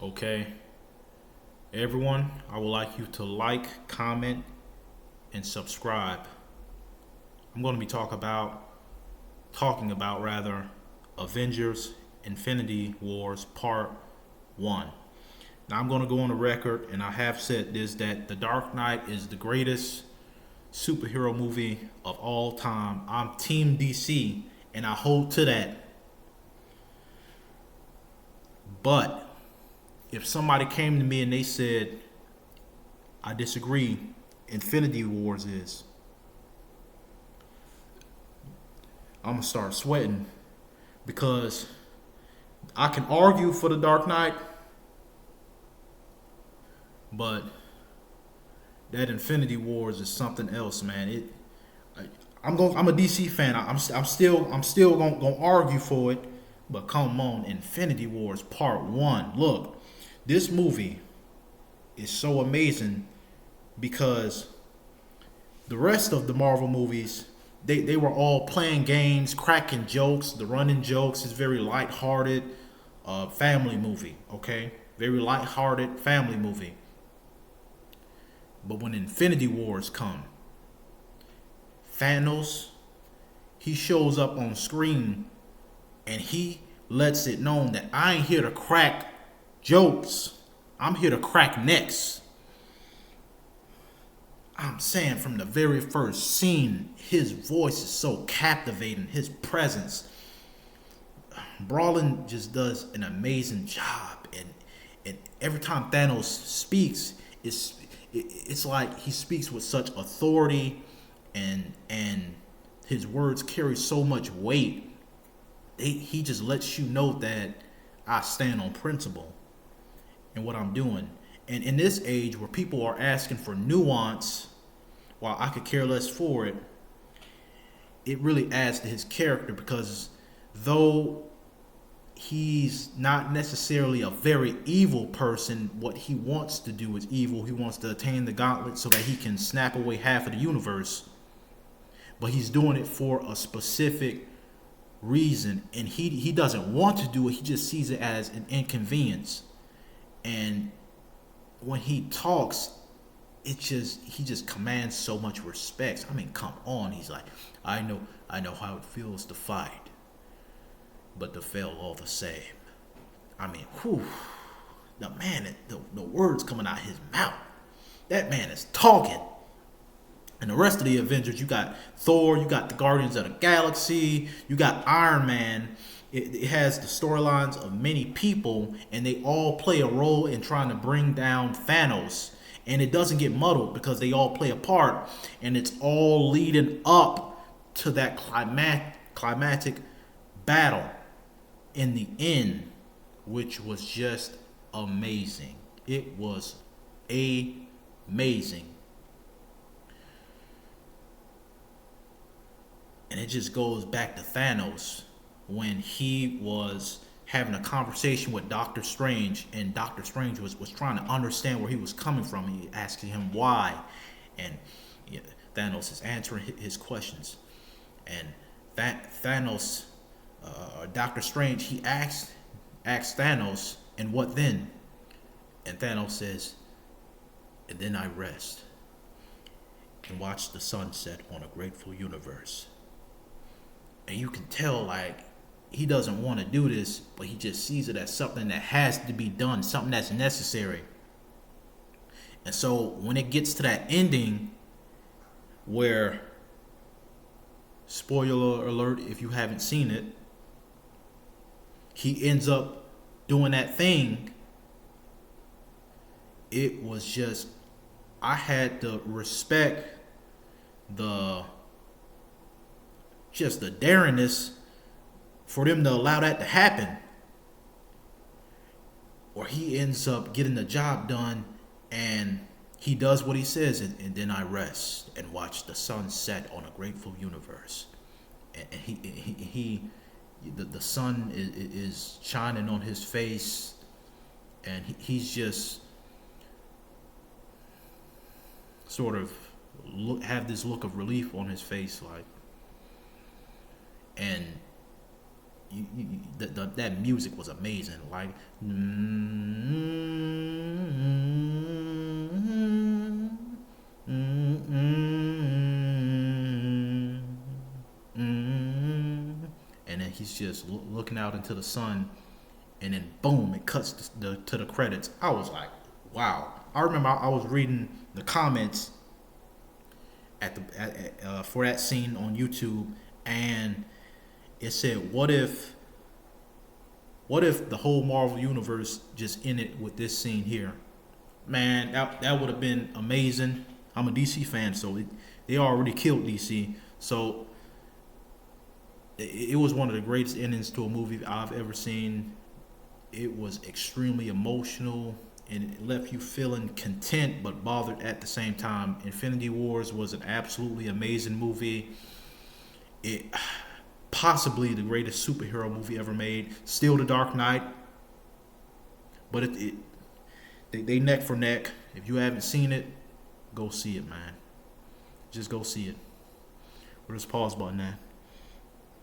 Okay, everyone, I would like you to like, comment, and subscribe. I'm going to be talking about rather Avengers Infinity Wars Part 1. Now I'm going to go on the record and I have said this that The Dark Knight is the greatest superhero movie of all time. I'm Team DC and I hold to that. But if somebody came to me and they said, I disagree, Infinity Wars is, I'm gonna start sweating because I can argue for the Dark Knight, but that Infinity Wars is something else, man. I'm a DC fan. I'm still gonna argue for it, but come on, Infinity Wars Part One. Look, this movie is so amazing because the rest of the Marvel movies, they were all playing games, cracking jokes. The running jokes is very lighthearted, family movie. Okay, very lighthearted family movie. But when Infinity Wars come, Thanos, he shows up on screen and he lets it known that I ain't here to crack jokes. I'm here to crack necks. I'm saying from the very first scene, his voice is so captivating. His presence, Brolin just does an amazing job, and every time Thanos speaks, it's like he speaks with such authority, and his words carry so much weight. He just lets you know that I stand on principle in what I'm doing. And in this age where people are asking for nuance, while I could care less for it, it really adds to his character because though he's not necessarily a very evil person, what he wants to do is evil. He wants to attain the gauntlet so that he can snap away half of the universe. But he's doing it for a specific reason, and he doesn't want to do it. He just sees it as an inconvenience. And when he talks, he just commands so much respect. I mean, come on. He's like, I know how it feels to fight, but to fail all the same. I mean, whew, the man, the words coming out his mouth. That man is talking. And the rest of the Avengers, you got Thor, you got the Guardians of the Galaxy, you got Iron Man. It has the storylines of many people, and they all play a role in trying to bring down Thanos. And it doesn't get muddled because they all play a part, and it's all leading up to that climatic battle in the end, which was just amazing. It was amazing. And it just goes back to Thanos when he was having a conversation with Doctor Strange, and Doctor Strange was trying to understand where he was coming from. He asking him why, and yeah, Thanos is answering his questions. And Thanos, Doctor Strange, he asked Thanos, and what then? And Thanos says, and then I rest and watch the sunset on a grateful universe. And you can tell, like, he doesn't want to do this, but he just sees it as something that has to be done, something that's necessary. And so when it gets to that ending where, spoiler alert if you haven't seen it, he ends up doing that thing, it was just, I had to respect the just the daringness for them to allow that to happen. Or he ends up getting the job done and he does what he says, and then I rest and watch the sun set on a grateful universe. And the sun is shining on his face, and he's just sort of have this look of relief on his face, like, and that music was amazing. Like, and then he's just looking out into the sun, and then boom, it cuts to the credits. I was like, wow. I remember I was reading the comments for that scene on YouTube, and it said, what if the whole Marvel universe just ended with this scene here? Man, that would have been amazing. I'm a DC fan, so they already killed DC. So it was one of the greatest endings to a movie I've ever seen. It was extremely emotional, and it left you feeling content but bothered at the same time. Infinity Wars was an absolutely amazing movie. It possibly the greatest superhero movie ever made. Still The Dark Knight, but they neck for neck. If you haven't seen it, go see it, man. Just go see it. Where's the pause button at?